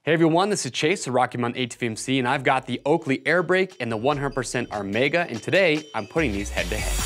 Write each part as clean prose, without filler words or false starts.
Hey everyone, this is Chase, the Rocky Mountain ATVMC, and I've got the Oakley Airbrake and the 100% Armega, and today I'm putting these head to head.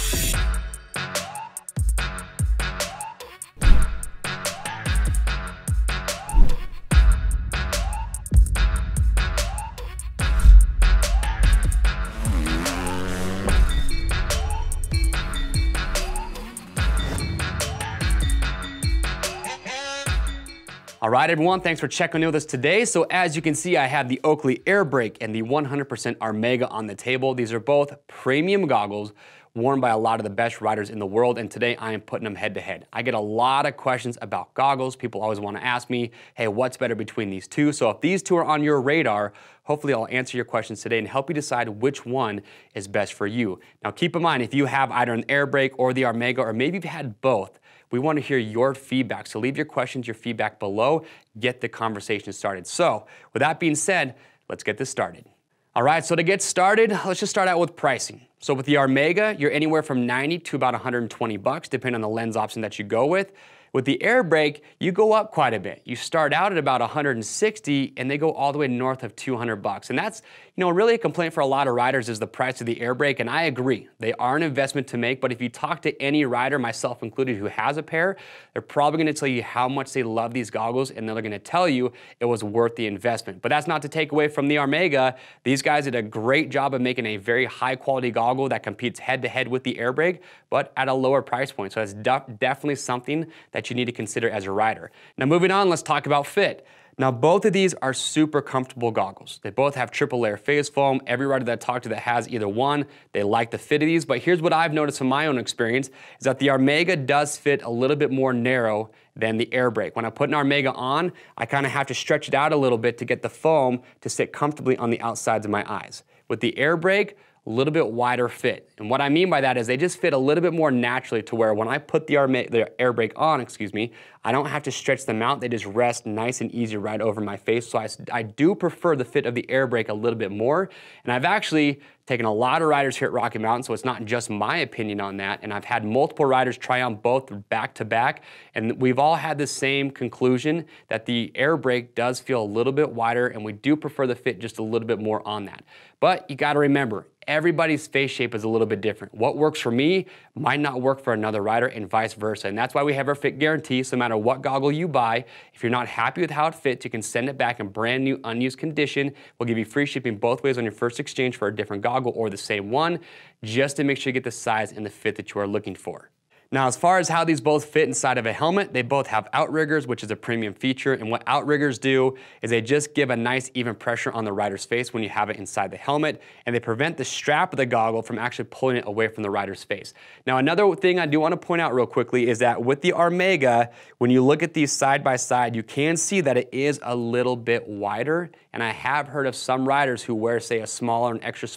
All right, everyone, thanks for checking in with us today. So as you can see, I have the Oakley Airbrake and the 100% Armega on the table. These are both premium goggles worn by a lot of the best riders in the world, and today I am putting them head to head. I get a lot of questions about goggles. People always want to ask me, hey, what's better between these two? So if these two are on your radar, hopefully I'll answer your questions today and help you decide which one is best for you. Now keep in mind, if you have either an Airbrake or the Armega, or maybe you've had both, we want to hear your feedback. So leave your questions, your feedback below, get the conversation started. So with that being said, let's get this started. All right, so to get started, let's just start out with pricing. So with the Armega, you're anywhere from 90 to about 120 bucks, depending on the lens option that you go with. With the Airbrake, you go up quite a bit. You start out at about 160 and they go all the way north of 200 bucks. And that's, really a complaint for a lot of riders is the price of the Airbrake, and I agree. They are an investment to make, but if you talk to any rider, myself included, who has a pair, they're probably gonna tell you how much they love these goggles, and they're gonna tell you it was worth the investment. But that's not to take away from the Armega. These guys did a great job of making a very high quality goggle that competes head to head with the Airbrake, but at a lower price point. So that's definitely something that you need to consider as a rider. Now moving on, let's talk about fit. Now both of these are super comfortable goggles. They both have triple layer phase foam. Every rider that I talk to that has either one, they like the fit of these, but here's what I've noticed from my own experience is that the Armega does fit a little bit more narrow than the Airbrake. When I put an Armega on, I kind of have to stretch it out a little bit to get the foam to sit comfortably on the outsides of my eyes. With the Airbrake, a little bit wider fit. And what I mean by that is they just fit a little bit more naturally to where when I put the Airbrake on, I don't have to stretch them out. They just rest nice and easy right over my face. So I do prefer the fit of the Airbrake a little bit more. And I've actually taken a lot of riders here at Rocky Mountain, so it's not just my opinion on that. And I've had multiple riders try on both back to back, and we've all had the same conclusion that the Airbrake does feel a little bit wider, and we do prefer the fit just a little bit more on that. But you gotta remember, everybody's face shape is a little bit different. What works for me might not work for another rider, and vice versa. And that's why we have our fit guarantee. So no matter what goggle you buy, if you're not happy with how it fits, you can send it back in brand new, unused condition. We'll give you free shipping both ways on your first exchange for a different goggle or the same one, just to make sure you get the size and the fit that you are looking for. Now, as far as how these both fit inside of a helmet, they both have Outriggers, which is a premium feature. And what Outriggers do is they just give a nice even pressure on the rider's face when you have it inside the helmet, and they prevent the strap of the goggle from actually pulling it away from the rider's face. Now, another thing I do want to point out real quickly is that with the Armega, when you look at these side by side, you can see that it is a little bit wider. And I have heard of some riders who wear, say, a smaller and extra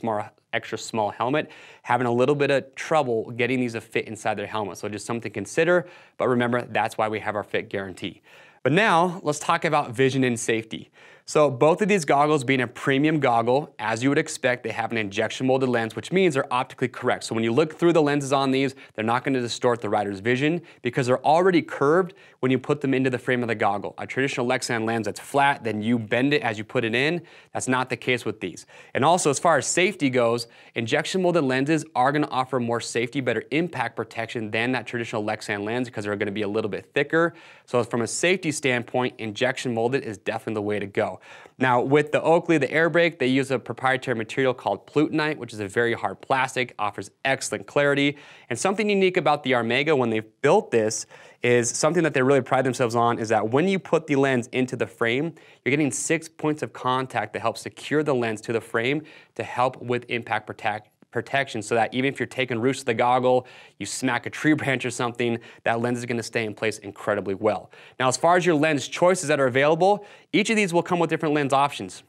small helmet, having a little bit of trouble getting these to fit inside their helmet. So just something to consider, but remember, that's why we have our fit guarantee. But now, let's talk about vision and safety. So both of these goggles being a premium goggle, as you would expect, they have an injection molded lens, which means they're optically correct. So when you look through the lenses on these, they're not going to distort the rider's vision because they're already curved when you put them into the frame of the goggle. A traditional Lexan lens that's flat, then you bend it as you put it in. That's not the case with these. And also, as far as safety goes, injection molded lenses are going to offer more safety, better impact protection than that traditional Lexan lens because they're going to be a little bit thicker. So from a safety standpoint, injection molded is definitely the way to go. Now with the Oakley, the Airbrake, they use a proprietary material called plutonite, which is a very hard plastic, offers excellent clarity. And something unique about the Armega when they've built this is something that they really pride themselves on is that when you put the lens into the frame, you're getting 6 points of contact that help secure the lens to the frame to help with impact protection, so that even if you're taking roots to the goggle, you smack a tree branch or something, that lens is going to stay in place incredibly well. Now, as far as your lens choices that are available, each of these will come with different lens options.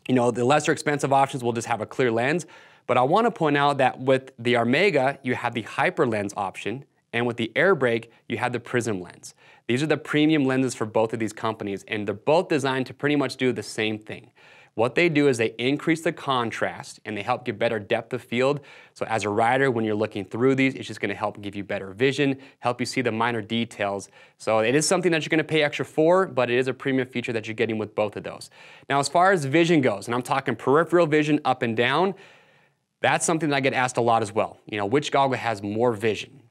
The lesser expensive options will just have a clear lens, but I want to point out that with the Armega, you have the hyper lens option, and with the Airbrake, you have the prism lens. These are the premium lenses for both of these companies, and they're both designed to pretty much do the same thing. What they do is they increase the contrast and they help get better depth of field. So as a rider, when you're looking through these, it's just gonna help give you better vision, help you see the minor details. So it is something that you're gonna pay extra for, but it is a premium feature that you're getting with both of those. Now, as far as vision goes, and I'm talking peripheral vision up and down, that's something that I get asked a lot as well. You know, which goggle has more vision?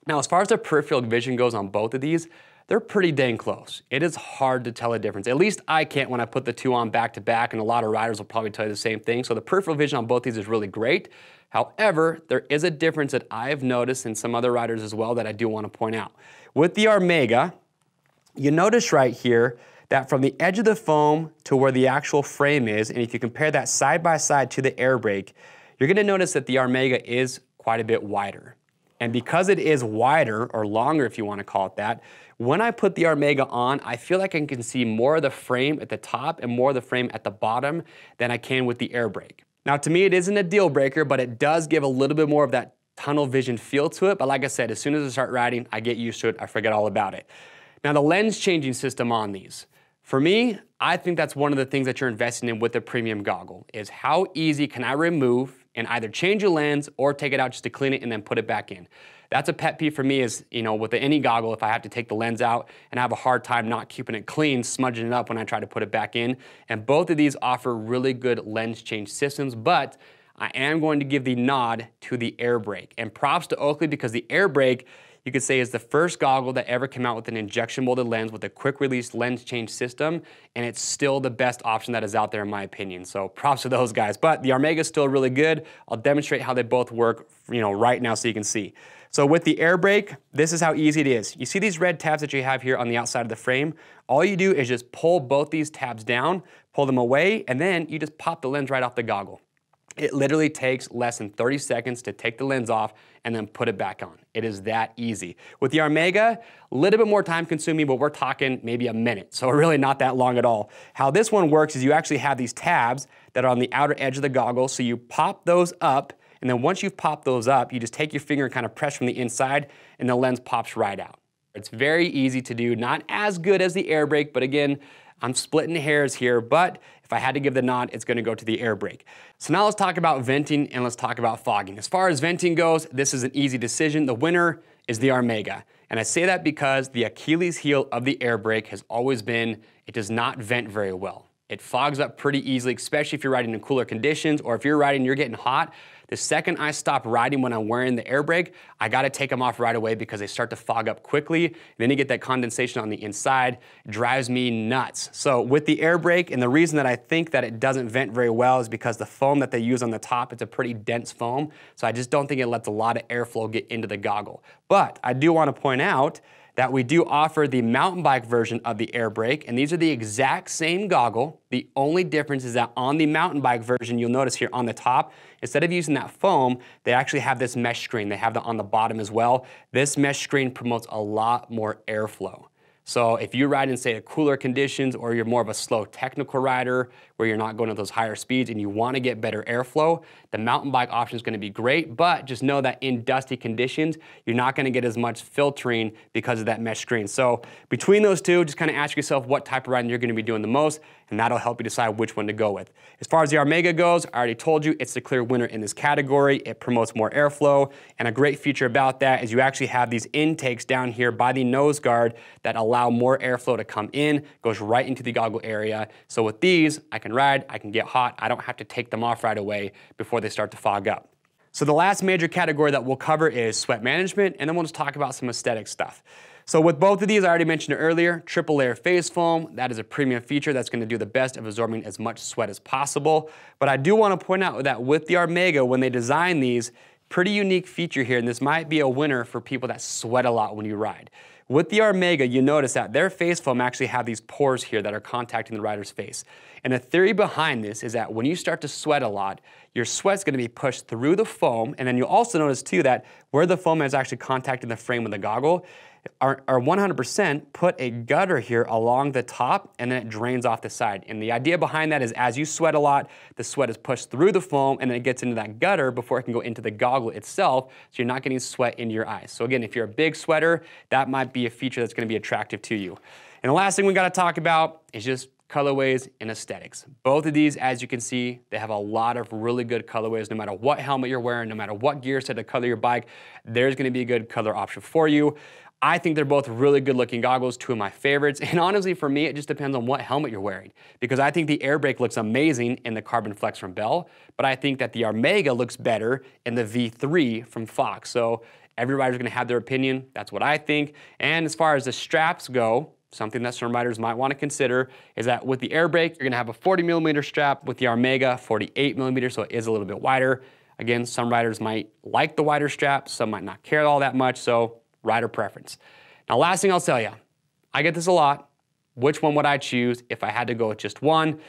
Now, as far as the peripheral vision goes on both of these, they're pretty dang close. It is hard to tell a difference. At least I can't when I put the two on back to back, and a lot of riders will probably tell you the same thing. So the peripheral vision on both these is really great. However, there is a difference that I've noticed in some other riders as well that I do want to point out. With the Armega, you notice right here that from the edge of the foam to where the actual frame is, and if you compare that side by side to the Airbrake, you're going to notice that the Armega is quite a bit wider. And because it is wider, or longer if you want to call it that, when I put the Armega on, I feel like I can see more of the frame at the top and more of the frame at the bottom than I can with the Airbrake. Now, to me, it isn't a deal breaker, but it does give a little bit more of that tunnel vision feel to it. But like I said, as soon as I start riding, I get used to it. I forget all about it. Now, the lens changing system on these. For me, I think that's one of the things that you're investing in with the premium goggle, is how easy can I remove and either change a lens or take it out just to clean it and then put it back in. That's a pet peeve for me is, you know, with any goggle, if I have to take the lens out and I have a hard time not keeping it clean, smudging it up when I try to put it back in. And both of these offer really good lens change systems, but I am going to give the nod to the Airbrake. And props to Oakley, because the Airbrake, you could say, is the first goggle that ever came out with an injection molded lens with a quick release lens change system, and it's still the best option that is out there in my opinion. So props to those guys. But the Armega is still really good. I'll demonstrate how they both work, you know, right now so you can see. So with the Airbrake, this is how easy it is. You see these red tabs that you have here on the outside of the frame? All you do is just pull both these tabs down, pull them away, and then you just pop the lens right off the goggle. It literally takes less than 30 seconds to take the lens off and then put it back on. It is that easy. With the Armega, a little bit more time consuming, but we're talking maybe a minute, so really not that long at all. How this one works is you actually have these tabs that are on the outer edge of the goggle, so you pop those up, and then once you've popped those up, you just take your finger and kind of press from the inside, and the lens pops right out. It's very easy to do, not as good as the Airbrake, but again, I'm splitting hairs here, but if I had to give the nod, it's gonna go to the Airbrake. So now let's talk about venting and let's talk about fogging. As far as venting goes, this is an easy decision. The winner is the Armega. And I say that because the Achilles heel of the Airbrake has always been, it does not vent very well. It fogs up pretty easily, especially if you're riding in cooler conditions, or if you're riding, you're getting hot. The second I stop riding when I'm wearing the Airbrake, I gotta take them off right away because they start to fog up quickly. And then you get that condensation on the inside. It drives me nuts. So with the Airbrake, and the reason that I think that it doesn't vent very well is because the foam that they use on the top, it's a pretty dense foam. So I just don't think it lets a lot of airflow get into the goggle. But I do wanna point out that we do offer the mountain bike version of the Airbrake, and these are the exact same goggle. The only difference is that on the mountain bike version, you'll notice here on the top, instead of using that foam, they actually have this mesh screen. They have that on the bottom as well. This mesh screen promotes a lot more airflow. So if you ride in, say, cooler conditions, or you're more of a slow technical rider where you're not going at those higher speeds and you want to get better airflow, the mountain bike option is going to be great, but just know that in dusty conditions, you're not going to get as much filtering because of that mesh screen. So between those two, just kind of ask yourself what type of riding you're going to be doing the most, and that'll help you decide which one to go with. As far as the Armega goes, I already told you it's the clear winner in this category. It promotes more airflow, and a great feature about that is you actually have these intakes down here by the nose guard that allow more airflow to come in, goes right into the goggle area. So with these, I can ride, I can get hot, I don't have to take them off right away before they start to fog up. So the last major category that we'll cover is sweat management, and then we'll just talk about some aesthetic stuff. So with both of these, I already mentioned it earlier, triple layer phase foam, that is a premium feature that's gonna do the best of absorbing as much sweat as possible. But I do wanna point out that with the Armega, when they design these, pretty unique feature here, and this might be a winner for people that sweat a lot when you ride. With the Armega, you notice that their face foam actually have these pores here that are contacting the rider's face. And the theory behind this is that when you start to sweat a lot, your sweat's gonna be pushed through the foam, and then you'll also notice too that where the foam is actually contacting the frame of the goggle, are 100% put a gutter here along the top, and then it drains off the side. And the idea behind that is as you sweat a lot, the sweat is pushed through the foam and then it gets into that gutter before it can go into the goggle itself, so you're not getting sweat into your eyes. So again, if you're a big sweater, that might be a feature that's gonna be attractive to you. And the last thing we gotta talk about is just colorways, and aesthetics. Both of these, as you can see, they have a lot of really good colorways. No matter what helmet you're wearing, no matter what gear set to color your bike, there's gonna be a good color option for you. I think they're both really good looking goggles, two of my favorites. And honestly, for me, it just depends on what helmet you're wearing. Because I think the Airbrake looks amazing in the Carbon Flex from Bell, but I think that the Armega looks better in the V3 from Fox. So every rider's gonna have their opinion. That's what I think. And as far as the straps go, something that some riders might wanna consider is that with the Airbrake, you're gonna have a 40mm strap. With the Armega, 48mm, so it is a little bit wider. Again, some riders might like the wider strap, some might not care all that much, so rider preference. Now, last thing I'll tell you, I get this a lot. Which one would I choose if I had to go with just one?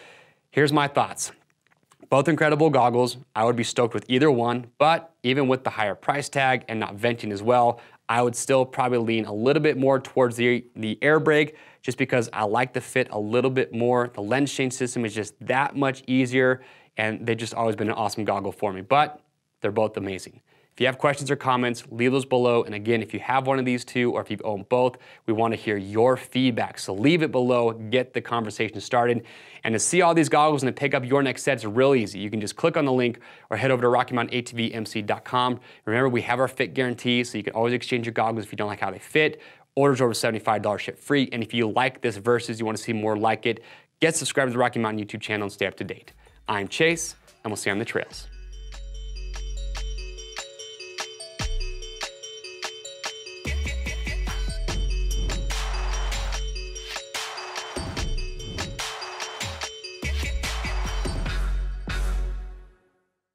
Here's my thoughts. Both incredible goggles. I would be stoked with either one, but even with the higher price tag and not venting as well, I would still probably lean a little bit more towards the Airbrake just because I like the fit a little bit more. The lens change system is just that much easier, and they've just always been an awesome goggle for me, but they're both amazing. If you have questions or comments, leave those below. And again, if you have one of these two or if you've owned both, we want to hear your feedback. So leave it below, get the conversation started. And to see all these goggles and to pick up your next set is real easy. You can just click on the link or head over to RockyMountainATVMC.com. Remember, we have our fit guarantee, so you can always exchange your goggles if you don't like how they fit. Orders over $75 ship free. And if you like this versus you want to see more like it, get subscribed to the Rocky Mountain YouTube channel and stay up to date. I'm Chase, and we'll see you on the trails.